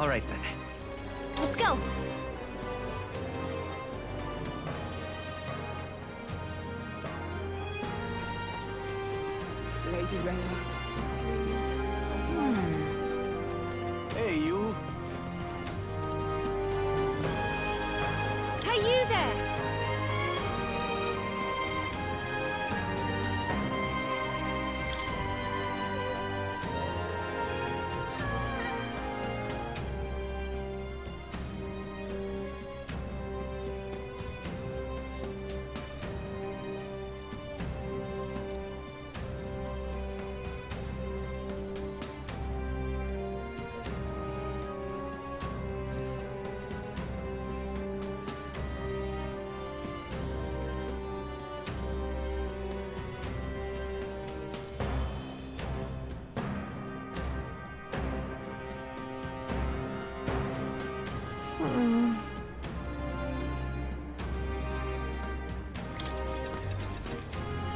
All right then. Let's go. Lady Reyna. Hey, you. Hey, you there!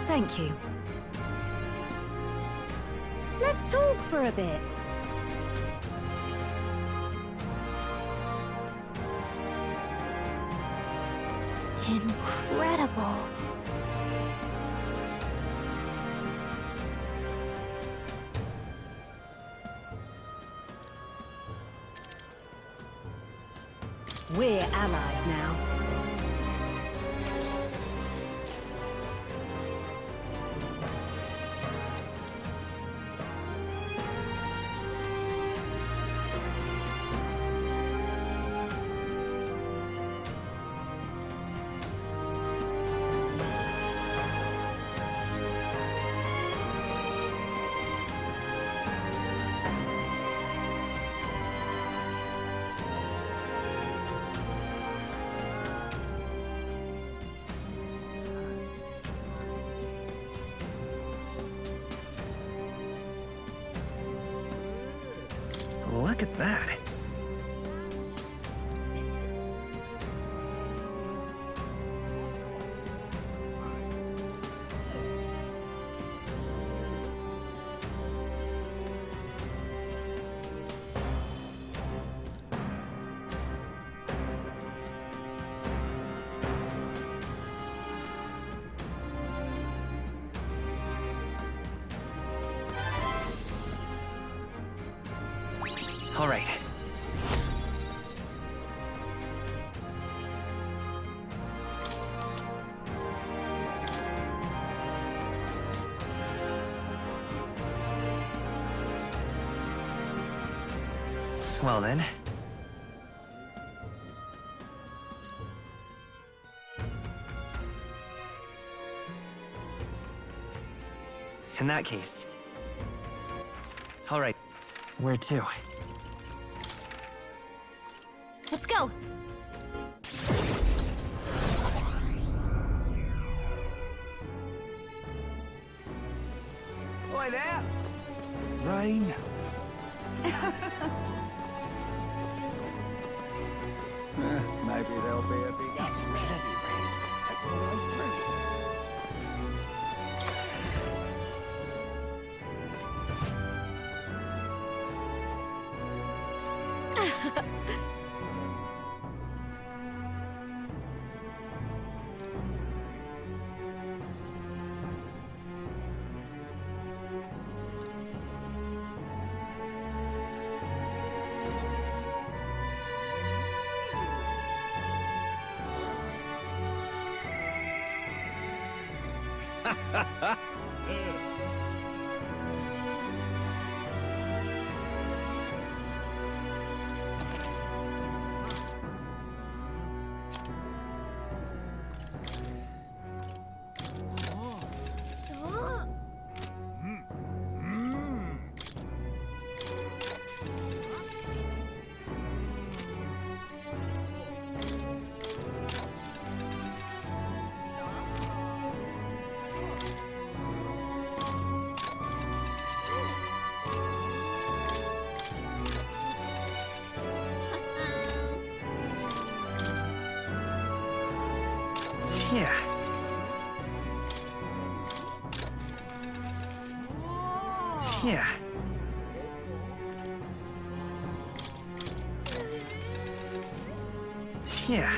Thank you. Let's talk for a bit. Incredible. We're allies now. Look at that. All right. Well then. In that case. All right. Where to? Let's go. Boy there! Rain. Maybe there'll be a big This bloody rain is soaked all the way through. Yeah. Yeah. Yeah.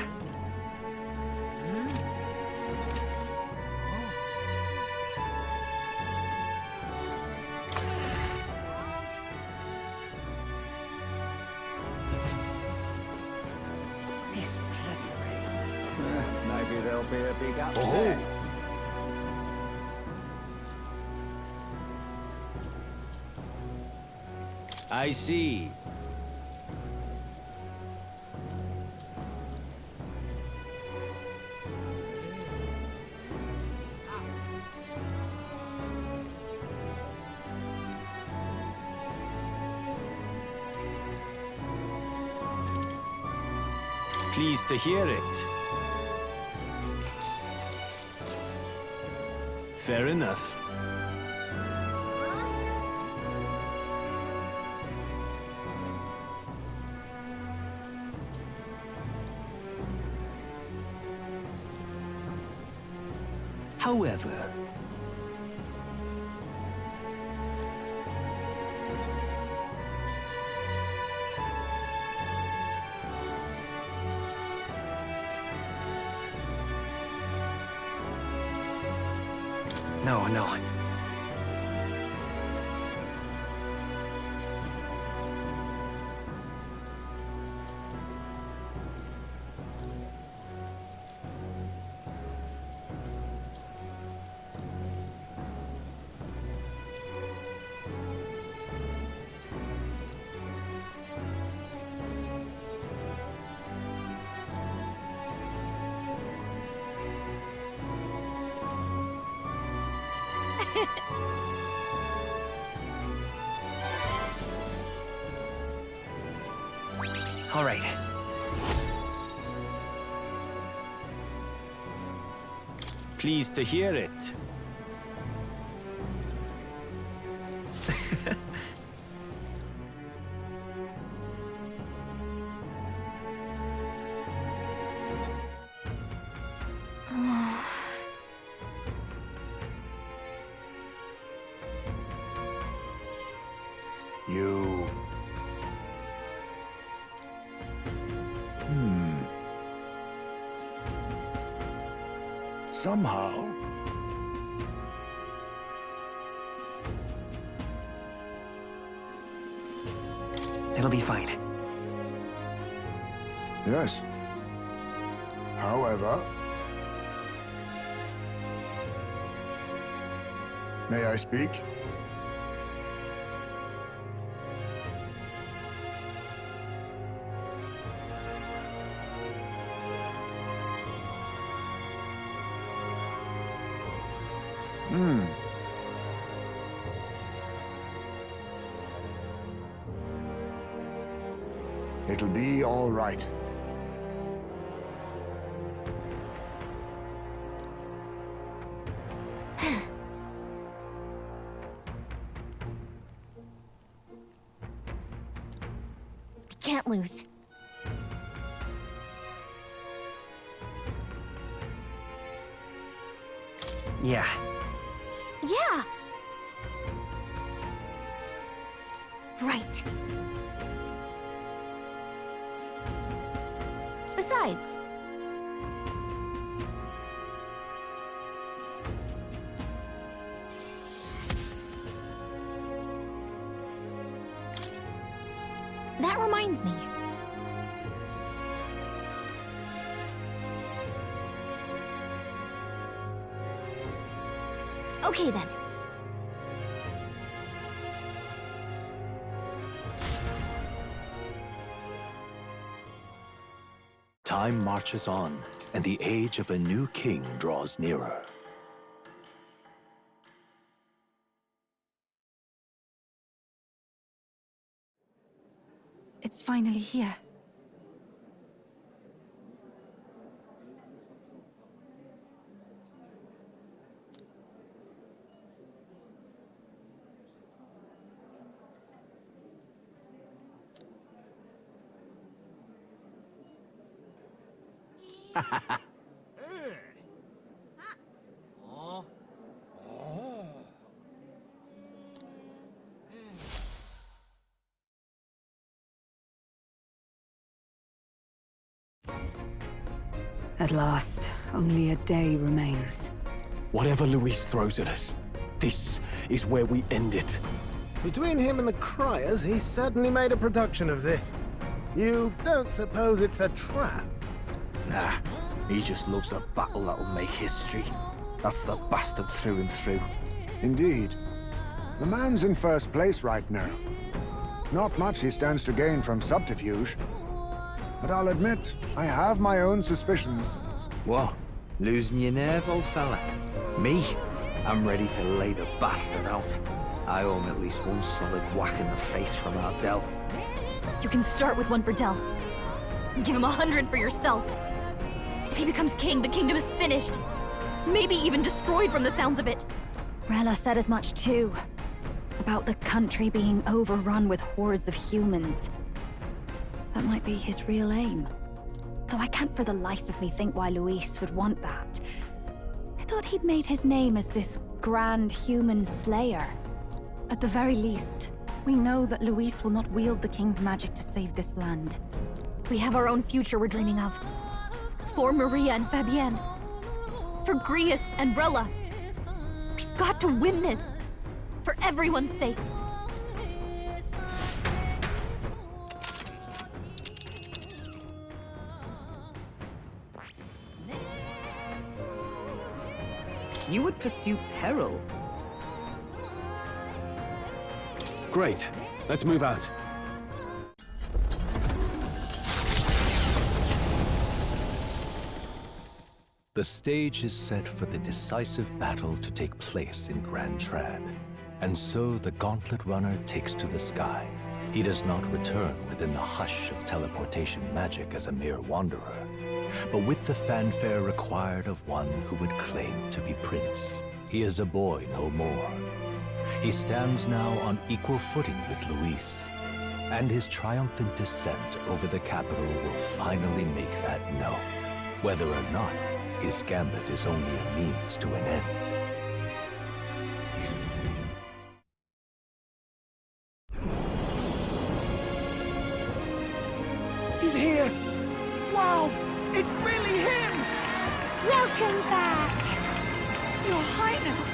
This bloody rain. Maybe there'll be a big upset. Oh. I see. Pleased to hear it. Fair enough. However, No, no. All right. pleased to hear it. You... Somehow... It'll be fine. Yes. However... May I speak? It'll be all right. Can't lose. Yeah. Yeah! Right. Besides... That reminds me. Okay then. Time marches on, and the age of a new king draws nearer. It's finally here. At last, only a day remains. Whatever Luis throws at us, this is where we end it. Between him and the Criers, he's certainly made a production of this. You don't suppose it's a trap? Nah, he just loves a battle that'll make history. That's the bastard through and through. Indeed. The man's in first place right now. Not much he stands to gain from subterfuge. But I'll admit, I have my own suspicions. What? Losing your nerve, old fella? Me? I'm ready to lay the bastard out. I owe him at least one solid whack in the face from our Del. You can start with one for Del. Give him 100 for yourself. If he becomes king, the kingdom is finished. Maybe even destroyed from the sounds of it. Rella said as much too. About the country being overrun with hordes of humans. That might be his real aim. Though I can't for the life of me think why Luis would want that. I thought he'd made his name as this grand human slayer. At the very least, we know that Luis will not wield the king's magic to save this land. We have our own future we're dreaming of. For Maria and Fabienne. For Grius and Rella. We've got to win this. For everyone's sakes. You would pursue peril? Great. Let's move out. The stage is set for the decisive battle to take place in Grand Trad. And so the Gauntlet Runner takes to the sky. He does not return within the hush of teleportation magic as a mere wanderer, but with the fanfare required of one who would claim to be prince. He is a boy no more. He stands now on equal footing with Luis, and his triumphant descent over the capital will finally make that known, whether or not his gambit is only a means to an end. He's here! Wow! It's really him! Welcome back! Your Highness!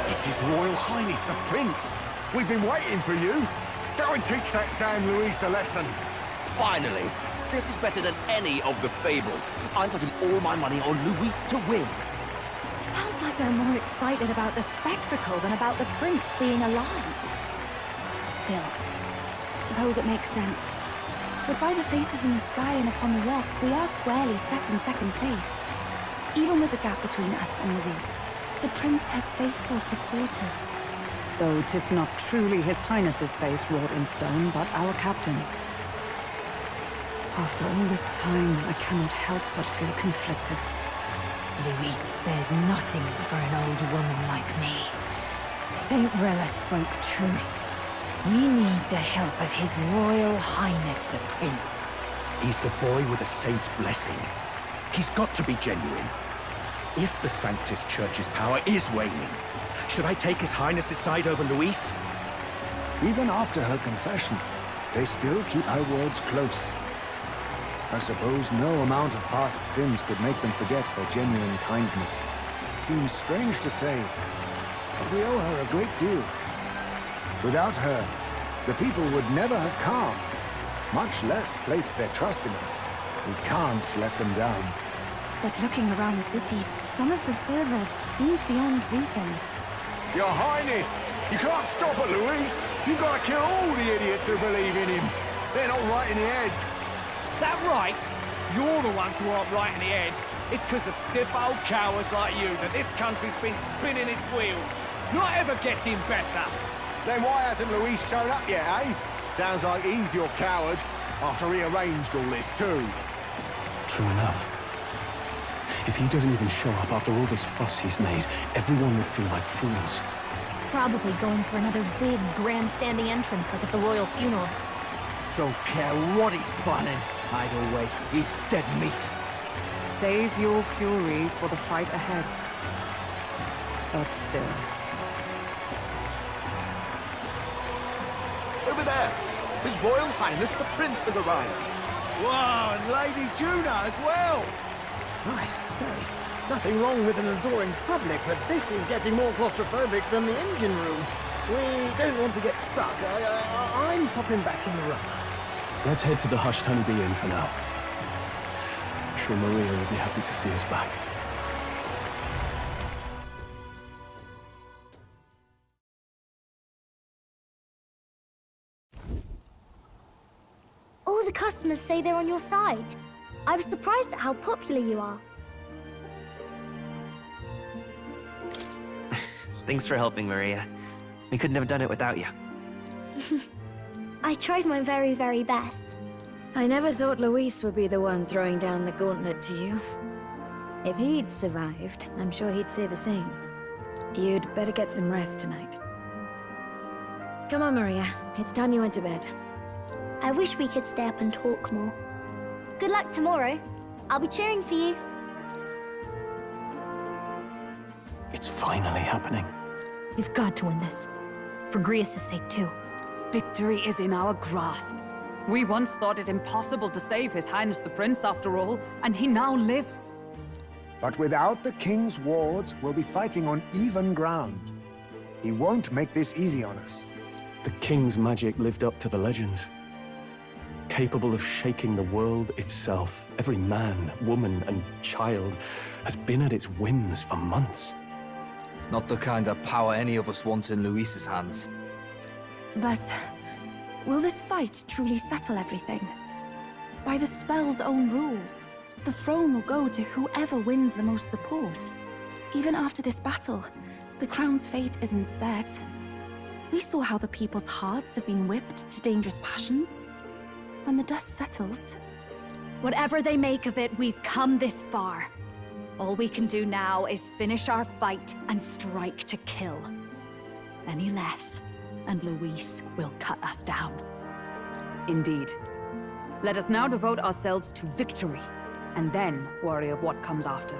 It's His Royal Highness the Prince! We've been waiting for you! Go and teach that damn Luis a lesson! Finally! This is better than any of the fables. I'm putting all my money on Luis to win. Sounds like they're more excited about the spectacle than about the prince being alive. Still, suppose it makes sense. But by the faces in the sky and upon the rock, we are squarely set in second place. Even with the gap between us and Luis, the prince has faithful supporters. Though 'tis not truly His Highness's face wrought in stone, but our captain's. After all this time, I cannot help but feel conflicted. Luis spares nothing for an old woman like me. Saint Rella spoke truth. We need the help of His Royal Highness the Prince. He's the boy with a saint's blessing. He's got to be genuine. If the Sanctus Church's power is waning, should I take His Highness's side over Luis? Even after her confession, they still keep her words close. I suppose no amount of past sins could make them forget her genuine kindness. Seems strange to say, but we owe her a great deal. Without her, the people would never have come, much less placed their trust in us. We can't let them down. But looking around the city, some of the fervor seems beyond reason. Your Highness! You can't stop at Luis! You've got to kill all the idiots who believe in him! They're not right in the head! That right? You're the ones who aren't right in the head. It's because of stiff old cowards like you that this country's been spinning its wheels. Not ever getting better. Then why hasn't Luis shown up yet, eh? Sounds like he's your coward, after he arranged all this too. True enough. If he doesn't even show up after all this fuss he's made, everyone would feel like fools. Probably going for another big, grandstanding entrance like at the royal funeral. Don't care what he's planning. Either way, he's dead meat. Save your fury for the fight ahead. But still. Over there! His Royal Highness the Prince has arrived! Wow, and Lady Juna as well! I say, nothing wrong with an adoring public, but this is getting more claustrophobic than the engine room. We don't want to get stuck. I'm popping back in the rubber. Let's head to the hushed honeybee inn for now. I'm sure Maria will be happy to see us back. All the customers say they're on your side. I was surprised at how popular you are. Thanks for helping, Maria. We couldn't have done it without you. I tried my very, very best. I never thought Luis would be the one throwing down the gauntlet to you. If he'd survived, I'm sure he'd say the same. You'd better get some rest tonight. Come on, Maria. It's time you went to bed. I wish we could stay up and talk more. Good luck tomorrow. I'll be cheering for you. It's finally happening. We've got to win this. For Grius' sake, too. Victory is in our grasp. We once thought it impossible to save His Highness the Prince after all, and he now lives. But without the king's wards, we'll be fighting on even ground. He won't make this easy on us. The king's magic lived up to the legends. Capable of shaking the world itself. Every man, woman, and child has been at its whims for months. Not the kind of power any of us want in Luis's hands. But will this fight truly settle everything? By the spell's own rules, the throne will go to whoever wins the most support. Even after this battle, the crown's fate isn't set. We saw how the people's hearts have been whipped to dangerous passions. When the dust settles... Whatever they make of it, we've come this far. All we can do now is finish our fight and strike to kill. Any less, and Luis will cut us down. Indeed. Let us now devote ourselves to victory, and then worry of what comes after.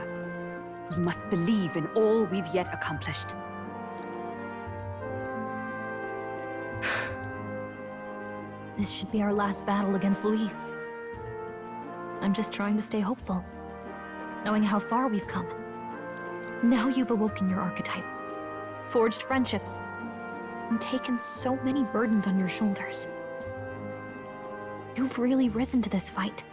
We must believe in all we've yet accomplished. This should be our last battle against Luis. I'm just trying to stay hopeful, knowing how far we've come. Now you've awoken your archetype, forged friendships, and taken so many burdens on your shoulders. You've really risen to this fight.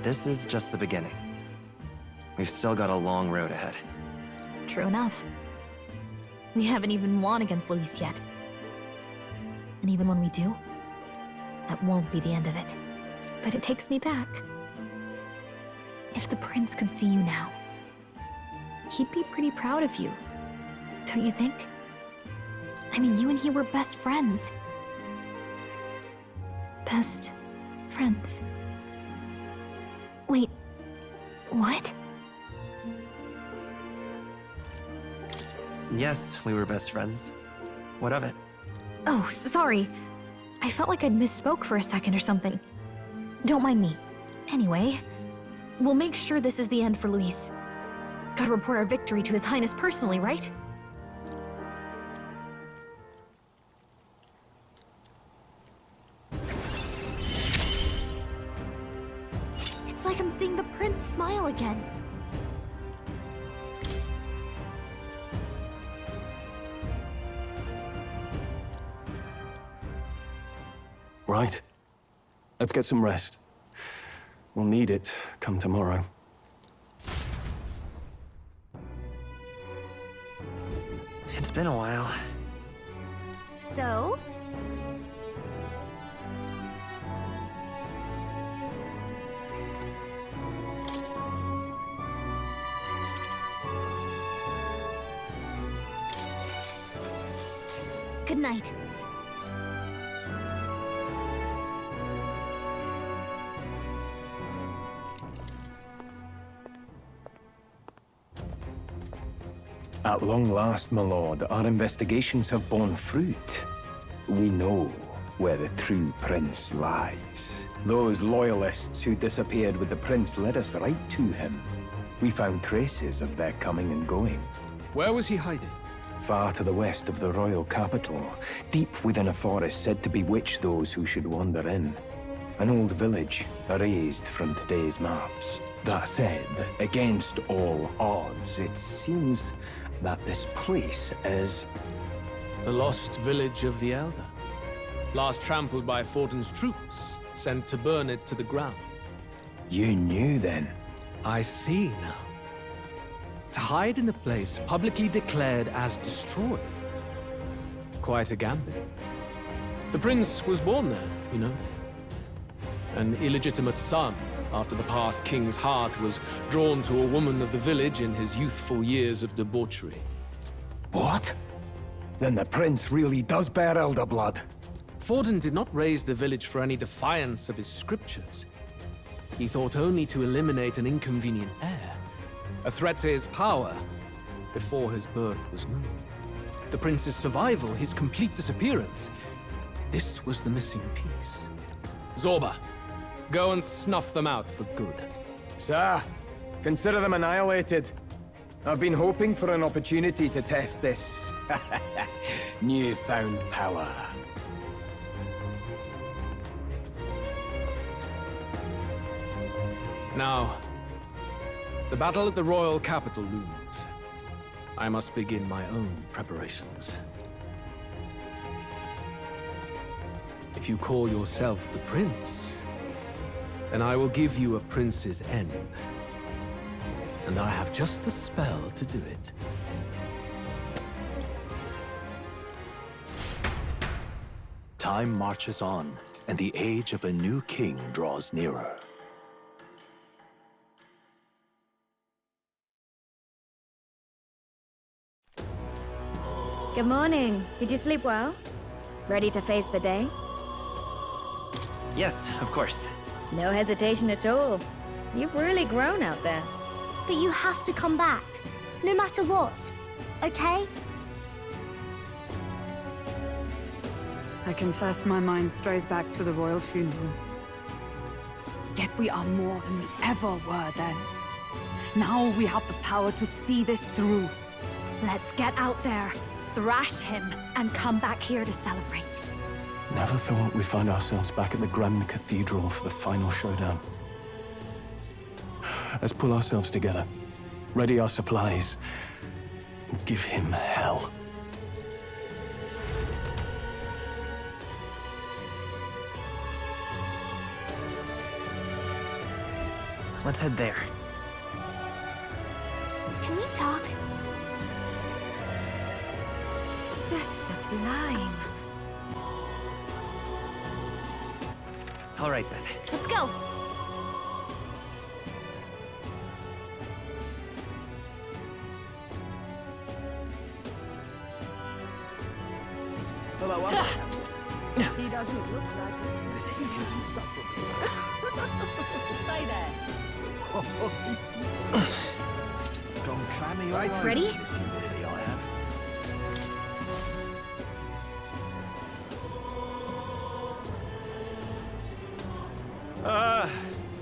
This is just the beginning. We've still got a long road ahead. True enough. We haven't even won against Luis yet. And even when we do, that won't be the end of it. But it takes me back. If the prince could see you now, he'd be pretty proud of you, don't you think? I mean, you and he were best friends. Best friends. Wait, what? Yes, we were best friends. What of it? Oh, sorry. I felt like I'd misspoke for a second or something. Don't mind me. Anyway, we'll make sure this is the end for Luis. Gotta report our victory to His Highness personally, right? It's like I'm seeing the prince smile again. Right. Let's get some rest. We'll need it come tomorrow. It's been a while. So? Good night. At long last, my lord, our investigations have borne fruit. We know where the true prince lies. Those loyalists who disappeared with the prince led us right to him. We found traces of their coming and going. Where was he hiding? Far to the west of the royal capital, deep within a forest said to bewitch those who should wander in. An old village, erased from today's maps. That said, against all odds, it seems that this place is... The lost village of the Elder. Last trampled by Fortin's troops, sent to burn it to the ground. You knew then? I see now. To hide in a place publicly declared as destroyed. Quite a gambit. The prince was born there, you know. An illegitimate son, after the past king's heart was drawn to a woman of the village in his youthful years of debauchery. What? Then the prince really does bear elder blood. Fortin did not raise the village for any defiance of his scriptures. He thought only to eliminate an inconvenient heir, a threat to his power, before his birth was known. The prince's survival, his complete disappearance, this was the missing piece. Zorba, go and snuff them out for good. Sir, consider them annihilated. I've been hoping for an opportunity to test this newfound power. Now, the battle at the royal capital looms. I must begin my own preparations. If you call yourself the prince, then I will give you a prince's end. And I have just the spell to do it. Time marches on, and the age of a new king draws nearer. Good morning. Did you sleep well? Ready to face the day? Yes, of course. No hesitation at all. You've really grown out there. But you have to come back, no matter what, okay? I confess my mind strays back to the royal funeral. Yet we are more than we ever were then. Now we have the power to see this through. Let's get out there, thrash him, and come back here to celebrate. Never thought we'd find ourselves back at the Grand Cathedral for the final showdown. Let's pull ourselves together, ready our supplies, and give him hell. Let's head there. Can we talk? Just sublime. All right, then. Let's go. Hello, he doesn't look like it. This heat is insufferable. Say there. Gone clammy all Right, over ready? This humidity I have.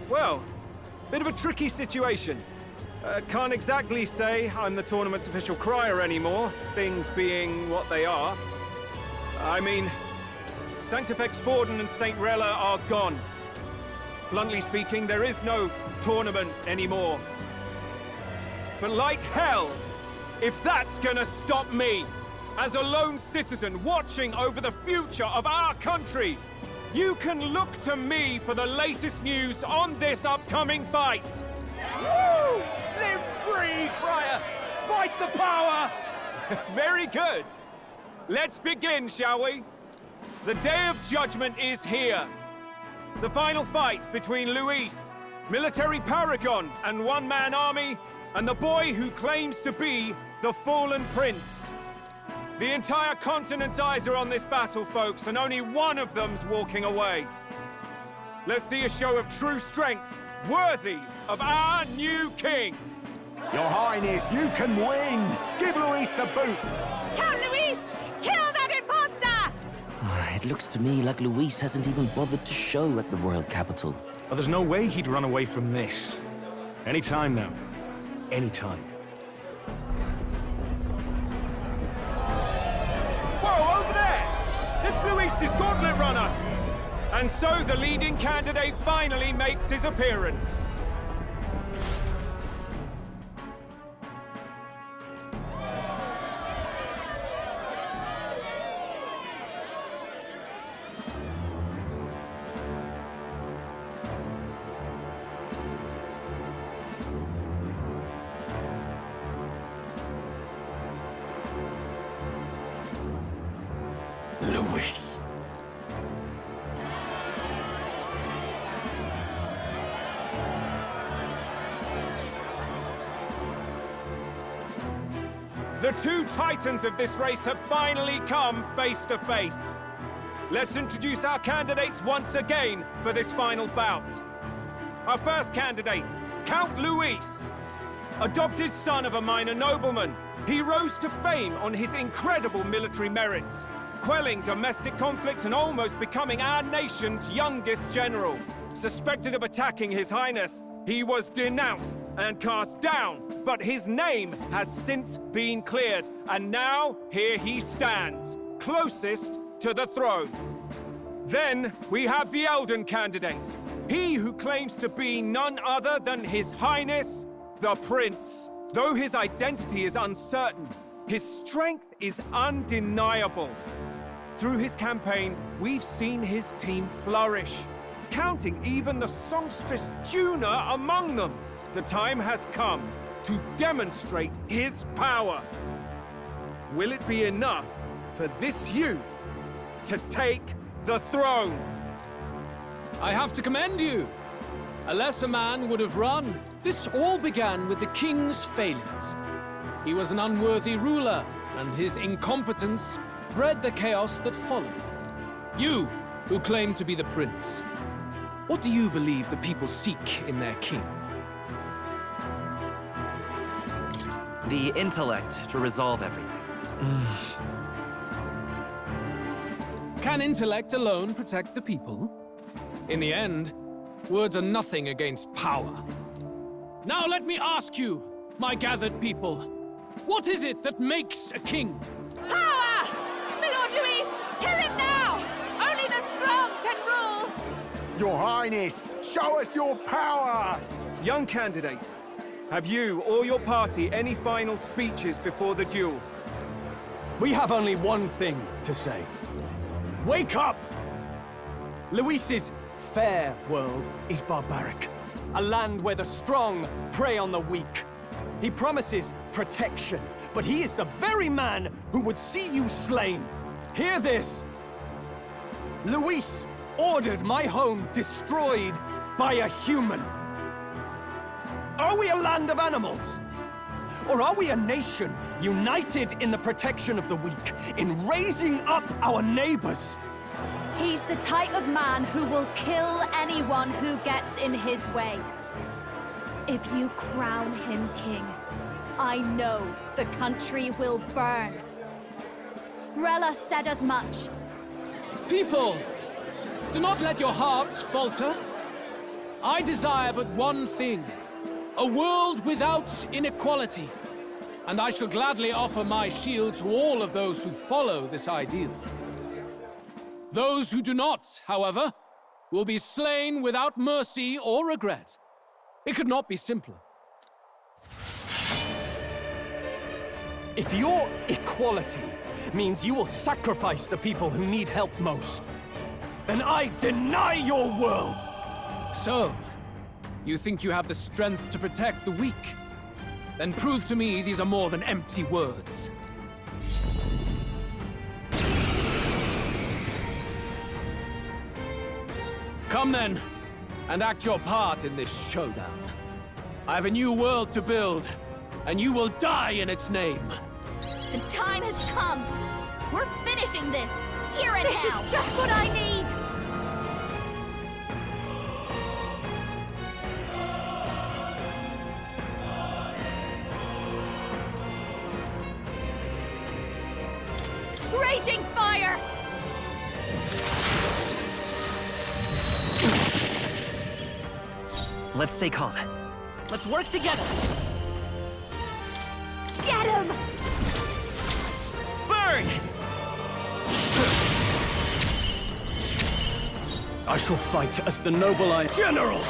Well, bit of a tricky situation. Can't exactly say I'm the tournament's official crier anymore, things being what they are. I mean, Sanctifex Forden and St. Rella are gone. Bluntly speaking, there is no tournament anymore. But like hell, if that's gonna stop me, as a lone citizen watching over the future of our country, you can look to me for the latest news on this upcoming fight. Woo! Live free, crier! Fight the power! Very good. Let's begin, shall we? The Day of Judgment is here. The final fight between Luis, military paragon and one-man army, and the boy who claims to be the fallen prince. The entire continent's eyes are on this battle, folks, and only one of them's walking away. Let's see a show of true strength, worthy of our new king. Your Highness, you can win! Give Luis the boot! Count Luis! Kill that imposter! It looks to me like Luis hasn't even bothered to show at the royal capital. Well, there's no way he'd run away from this. Anytime now. Anytime. Whoa, over there! It's Luis's Gauntlet Runner! And so the leading candidate finally makes his appearance. Luis. The two titans of this race have finally come face to face. Let's introduce our candidates once again for this final bout. Our first candidate, Count Luis. Adopted son of a minor nobleman, he rose to fame on his incredible military merits, quelling domestic conflicts and almost becoming our nation's youngest general. Suspected of attacking His Highness, he was denounced and cast down, but his name has since been cleared, and now here he stands, closest to the throne. Then we have the Elden candidate, he who claims to be none other than His Highness, the Prince. Though his identity is uncertain, his strength is undeniable. Through his campaign, we've seen his team flourish, counting even the songstress Juna among them. The time has come to demonstrate his power. Will it be enough for this youth to take the throne? I have to commend you. A lesser man would have run. This all began with the king's failures. He was an unworthy ruler, and his incompetence bred the chaos that followed. You, who claim to be the prince, what do you believe the people seek in their king? The intellect to resolve everything. Can intellect alone protect the people? In the end, words are nothing against power. Now let me ask you, my gathered people, what is it that makes a king? Power! My Lord Luis, kill him now! Only the strong can rule! Your Highness, show us your power! Young candidate, have you or your party any final speeches before the duel? We have only one thing to say. Wake up! Luis's fair world is barbaric. A land where the strong prey on the weak. He promises protection, but he is the very man who would see you slain. Hear this. Luis ordered my home destroyed by a human. Are we a land of animals? Or are we a nation united in the protection of the weak, in raising up our neighbors? He's the type of man who will kill anyone who gets in his way. If you crown him king, I know the country will burn. Rella said as much. People, do not let your hearts falter. I desire but one thing, a world without inequality. And I shall gladly offer my shield to all of those who follow this ideal. Those who do not, however, will be slain without mercy or regret. It could not be simpler. If your equality means you will sacrifice the people who need help most, then I deny your world! So, you think you have the strength to protect the weak? Then prove to me these are more than empty words. Come then, and act your part in this showdown. I have a new world to build, and you will die in its name. The time has come. We're finishing this. Here and now. This is just what I need. Raging fire! Let's stay calm. Let's work together. Get him! Burn! I shall fight as the noble General!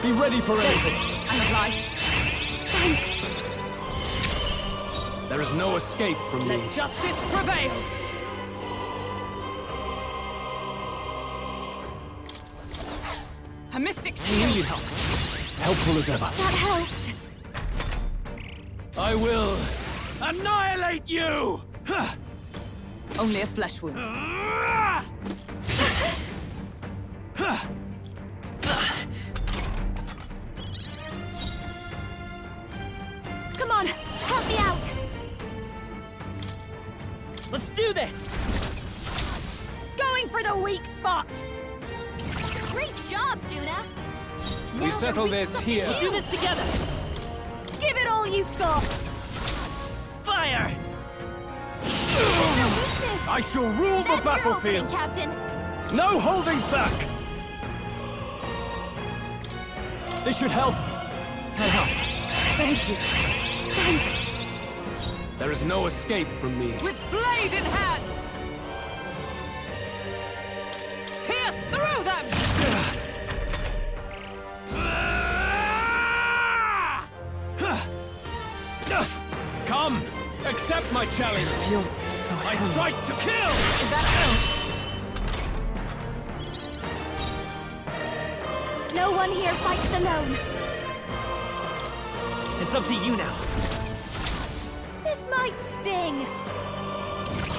Be ready for anything. I'm obliged. Thanks. There is no escape from me. Let justice prevail! A mystic shield! Helpful as ever. That helped. I will annihilate you! Only a flesh wound. Come on, help me out! Let's do this! Going for the weak spot! Great job, Juna! We settle this here. Do this together! Give it all you've got! Fire! No weakness! I shall rule the That's your opening, battlefield! Captain! No holding back! This should help. Thank you. Thanks! There is no escape from me. With blade in hand! Pierce through them! Come! Accept my challenge! I strike to kill! Is that No one here fights alone! It's up to you now. This might sting!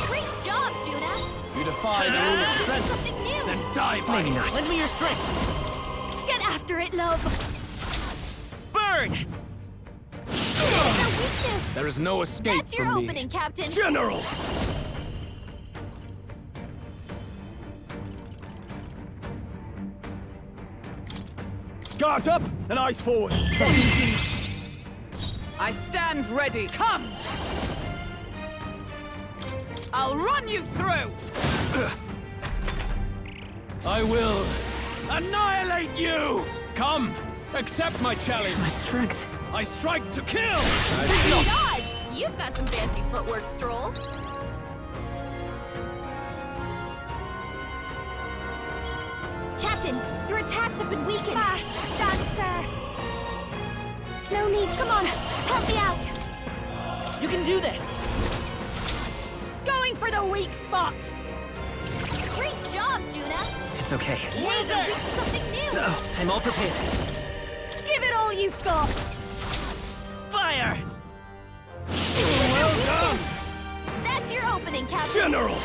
Great job, Juna! You defy the rule of strength, Something new! then die by Maybe it. not. Lend me your strength! Get after it, love! Burn! No weakness! There is no escape That's your from me. opening, Captain! General! Guards up and eyes forward. I stand ready. Come! I'll run you through! I will annihilate you! Come, accept my challenge. My strength. I strike to kill! God! You've got some fancy footwork, Stroll. Captain, your attacks have been weakened. Fast, dancer! No need. Come on, help me out! You can do this! Going for the weak spot! Great job, Juna! It's okay. Now they're weak to something new! I'm all prepared. Give it all you've got! Fire! Well done! That's your opening, Captain! General!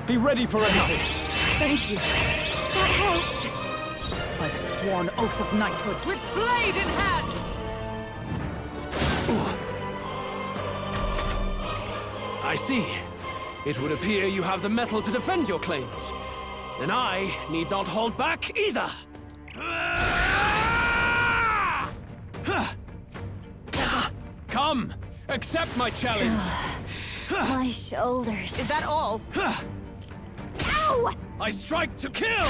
Be ready for anything. Thank you. That helped! By the sworn oath of knighthood, with blade in hand! I see. It would appear you have the mettle to defend your claims. Then I need not hold back either. Come, accept my challenge. My shoulders. Is that all? Ow! I strike to kill!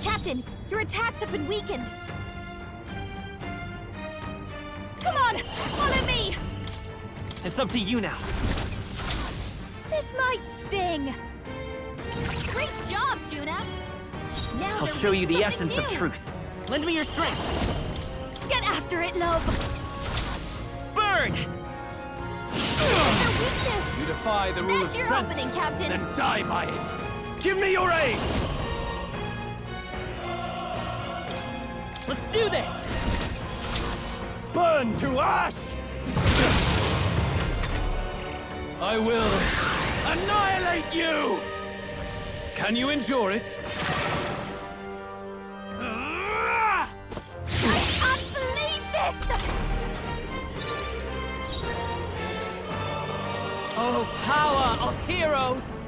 Captain, your attacks have been weakened. Come on, follow me! It's up to you now. This might sting. Great job, Juna. Now I'll they're show weak you to the something essence of new. truth. Lend me your strength! Get after it, love. Burn! No weakness. You defy the rule of That's your strength, opening, Captain. then die by it. Give me your aid! Let's do this! Burn to ash! I will annihilate you! Can you endure it? I can't believe this! Oh, power of heroes!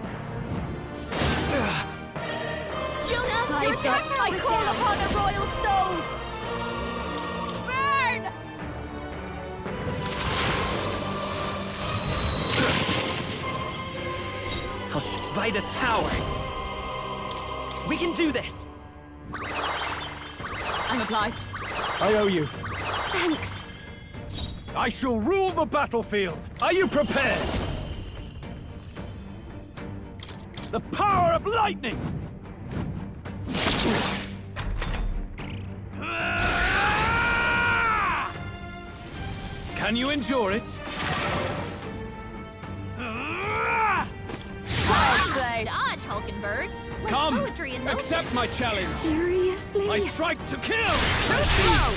Juna, I've got... I call upon a royal soul! Burn! I'll strike this power. We can do this. I'm obliged. I owe you. Thanks. I shall rule the battlefield. Are you prepared? The power of lightning! Can you endure it? Dodge, Hulkenberg. With Come, poetry and accept my challenge. Seriously? I strike to kill! Too slow!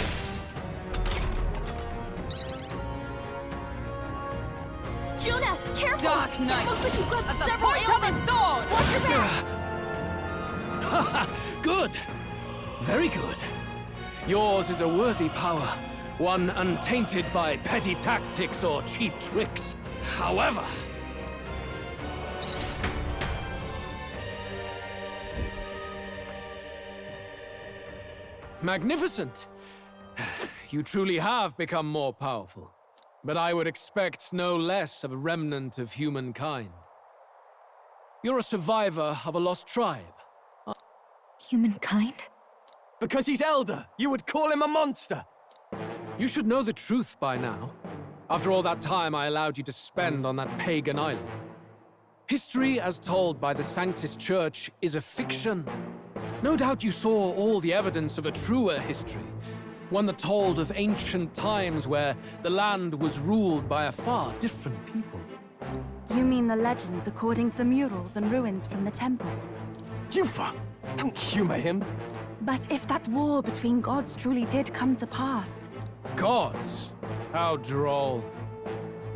Judah, careful! Dark Knight. Looks like you've got At the several point of a ailments. sword! Watch your back! Haha, good. Very good. Yours is a worthy power, one untainted by petty tactics or cheap tricks. However... Magnificent! You truly have become more powerful. But I would expect no less of a remnant of humankind. You're a survivor of a lost tribe. Humankind? Because he's elder, you would call him a monster. You should know the truth by now. After all that time I allowed you to spend on that pagan island. History, as told by the Sanctus Church, is a fiction. No doubt you saw all the evidence of a truer history. One that told of ancient times where the land was ruled by a far different people. You mean the legends according to the murals and ruins from the temple? Yufa! Don't humor him. But if that war between gods truly did come to pass... Gods? How droll.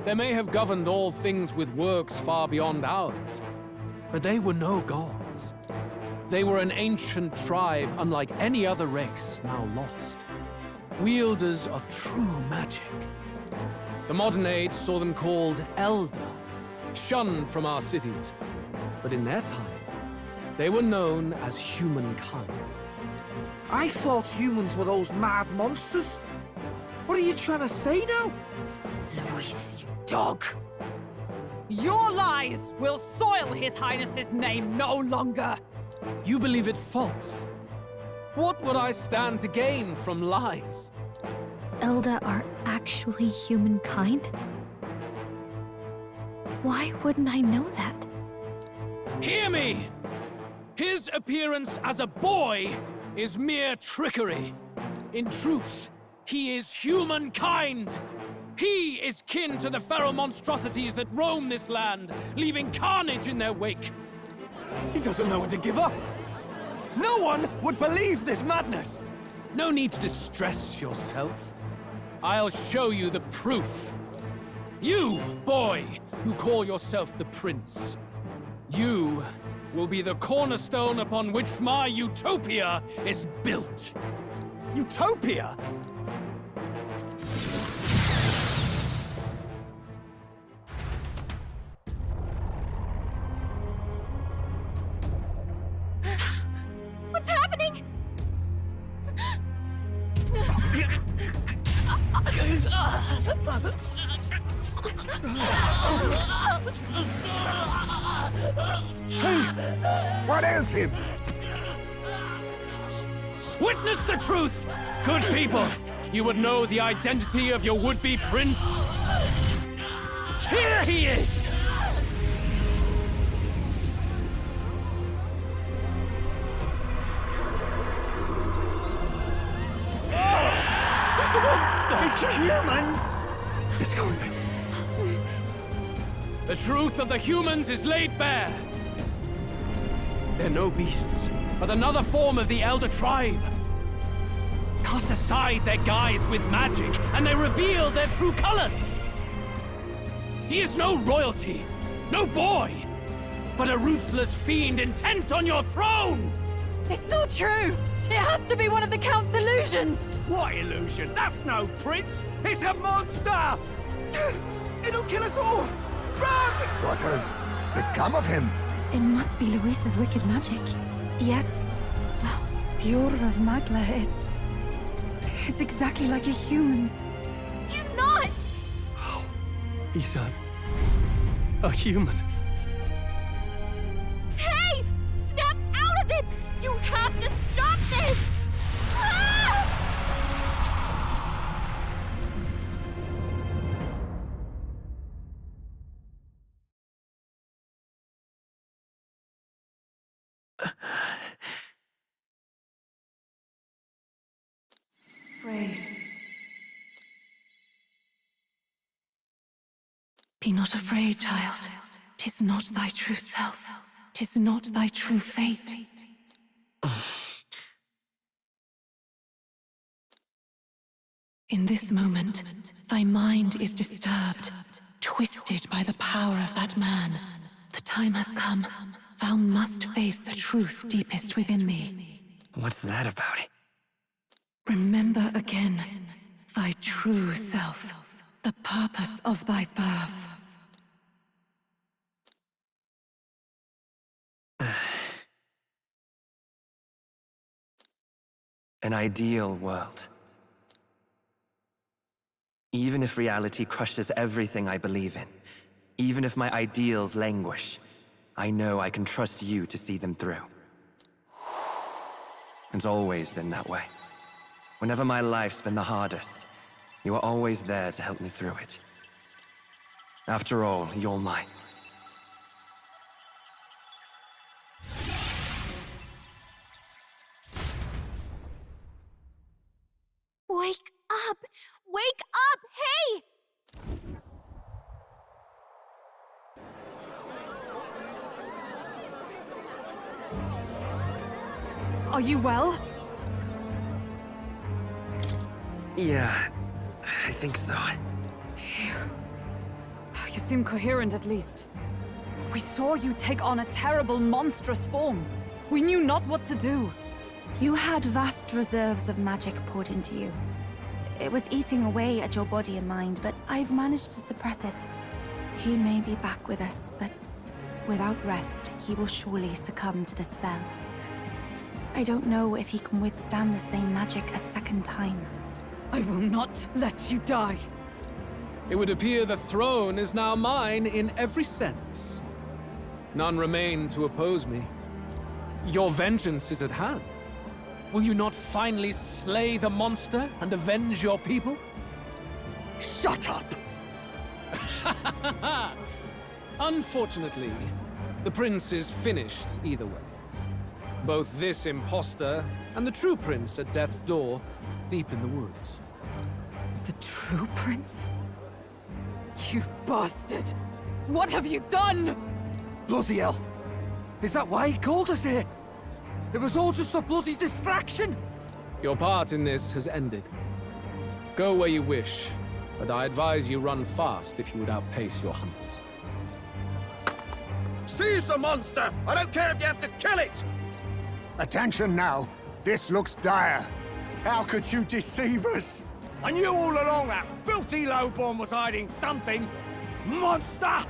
They may have governed all things with works far beyond ours, but they were no gods. They were an ancient tribe unlike any other race now lost. Wielders of true magic. The modern age saw them called Elder, shunned from our cities. But in their time, they were known as humankind. I thought humans were those mad monsters. What are you trying to say now? Luis, you dog. Your lies will soil His Highness's name no longer. You believe it false? What would I stand to gain from lies? Elda are actually humankind? Why wouldn't I know that? Hear me! His appearance as a boy is mere trickery. In truth, he is humankind. He is kin to the feral monstrosities that roam this land, leaving carnage in their wake. He doesn't know when to give up. No one would believe this madness. No need to distress yourself. I'll show you the proof. You, boy, who call yourself the prince. You will be the cornerstone upon which my utopia is built. Utopia? What's happening? What is him? Witness the truth! Good people, you would know the identity of your would-be prince. Here he is! He's a monster! It's a human! It's going. The truth of the humans is laid bare. They're no beasts, but another form of the Elder Tribe. Cast aside their guise with magic, and they reveal their true colors. He is no royalty, no boy, but a ruthless fiend intent on your throne! It's not true! It has to be one of the Count's illusions! What illusion? That's no prince! It's a monster! It'll kill us all! Run! What has become of him? It must be Luis's wicked magic. Yet, well, The Order of Magla, it's exactly like a human's. He's not! He's a human. Hey! Snap out of it! You have to stop this! Ah! Afraid. Be not afraid, child. 'Tis not thy true self. 'Tis not thy true fate. In this moment, thy mind is disturbed, twisted by the power of that man. The time has come. Thou must face the truth deepest within thee. What's that about? Remember again thy true self, the purpose of thy birth. An ideal world. Even if reality crushes everything I believe in, even if my ideals languish, I know I can trust you to see them through. It's always been that way. Whenever my life's been the hardest, you are always there to help me through it. After all, you're mine. Wake up! Wake up! Hey! Are you well? Yeah, I think so. Phew. You seem coherent at least. We saw you take on a terrible, monstrous form. We knew not what to do. You had vast reserves of magic poured into you. It was eating away at your body and mind, but I've managed to suppress it. He may be back with us, but without rest, he will surely succumb to the spell. I don't know if he can withstand the same magic a second time. I will not let you die. It would appear the throne is now mine in every sense. None remain to oppose me. Your vengeance is at hand. Will you not finally slay the monster and avenge your people? Shut up! Unfortunately, the prince is finished either way. Both this imposter and the true prince at death's door, deep in the woods. The true prince? You bastard! What have you done? Bloody hell! Is that why he called us here? It was all just a bloody distraction! Your part in this has ended. Go where you wish, but I advise you run fast if you would outpace your hunters. Seize the monster! I don't care if you have to kill it! Attention now. This looks dire. How could you deceive us? I knew all along that filthy lowborn was hiding something! Monster!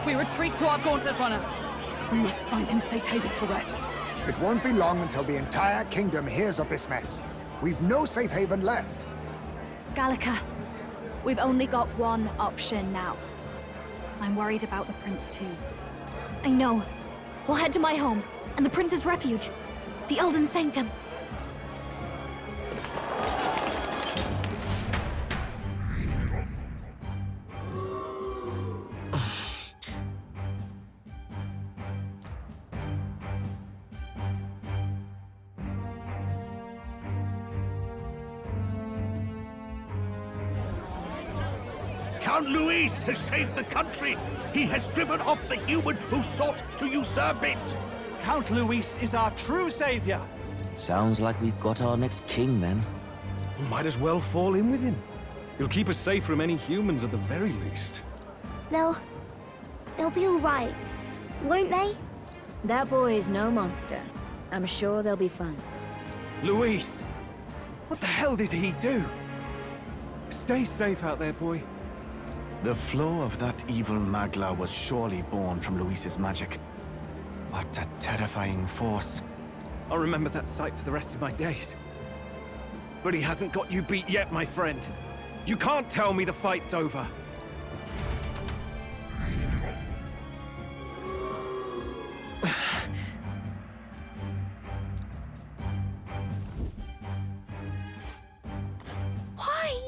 We retreat to our gauntlet runner. We must find him safe haven to rest. It won't be long until the entire kingdom hears of this mess. We've no safe haven left. Gallica, we've only got one option now. I'm worried about the prince too. I know. We'll head to my home, and the prince's refuge, the Elden Sanctum. Count Luis has saved the country! He has driven off the human who sought to usurp it! Count Luis is our true savior! Sounds like we've got our next king, then. Might as well fall in with him. He'll keep us safe from any humans at the very least. They'll be all right, won't they? That boy is no monster. I'm sure they'll be fine. Luis! What the hell did he do? Stay safe out there, boy. The flow of that evil Magla was surely born from Luis's magic. What a terrifying force. I'll remember that sight for the rest of my days. But he hasn't got you beat yet, my friend. You can't tell me the fight's over. Why?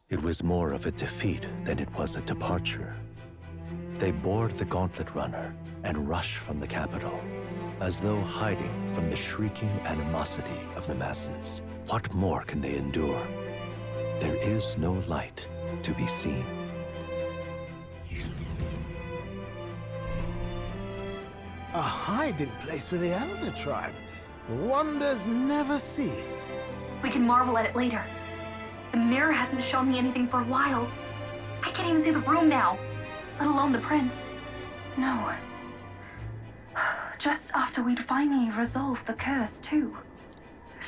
It was more of a defeat than it was a departure. They board the Gauntlet Runner and rush from the capital, as though hiding from the shrieking animosity of the masses. What more can they endure? There is no light to be seen. A hiding place for the Elder Tribe. Wonders never cease. We can marvel at it later. The mirror hasn't shown me anything for a while. I can't even see the room now, let alone the prince. No. Just after we'd finally resolved the curse, too.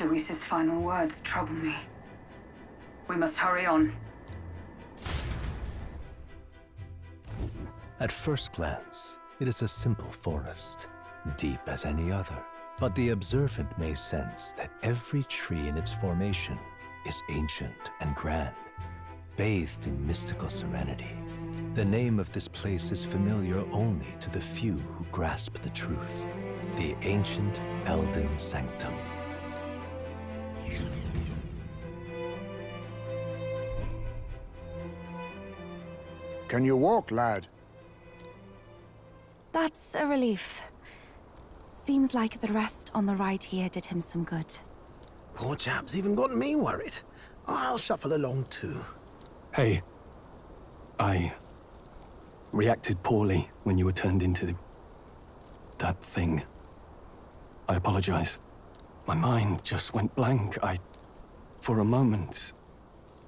Luis's final words trouble me. We must hurry on. At first glance, it is a simple forest, deep as any other. But the observant may sense that every tree in its formation is ancient and grand, bathed in mystical serenity. The name of this place is familiar only to the few who grasp the truth. The ancient Elden Sanctum. Can you walk, lad? That's a relief. Seems like the rest on the right here did him some good. Poor chap's even got me worried. I'll shuffle along too. Hey, I reacted poorly when you were turned into that thing. I apologize. My mind just went blank. For a moment,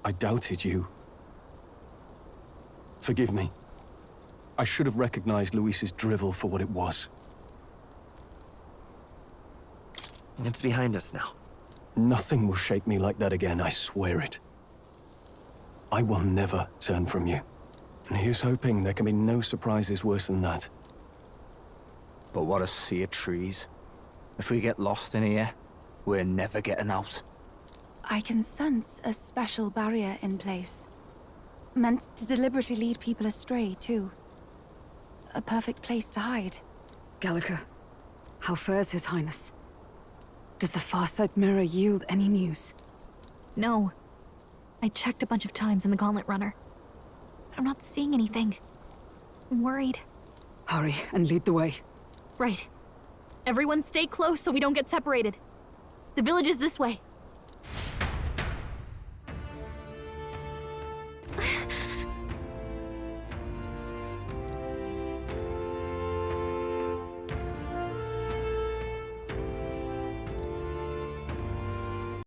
I doubted you. Forgive me. I should have recognized Luis's drivel for what it was. It's behind us now. Nothing will shake me like that again, I swear it. I will never turn from you. And here's hoping there can be no surprises worse than that. But what a sea of trees. If we get lost in here, we're never getting out. I can sense a special barrier in place. Meant to deliberately lead people astray, too. A perfect place to hide. Gallica, how fares His Highness? Does the Farsight mirror yield any news? No. I checked a bunch of times in the Gauntlet Runner. I'm not seeing anything. I'm worried. Hurry and lead the way. Right. Everyone stay close so we don't get separated. The village is this way.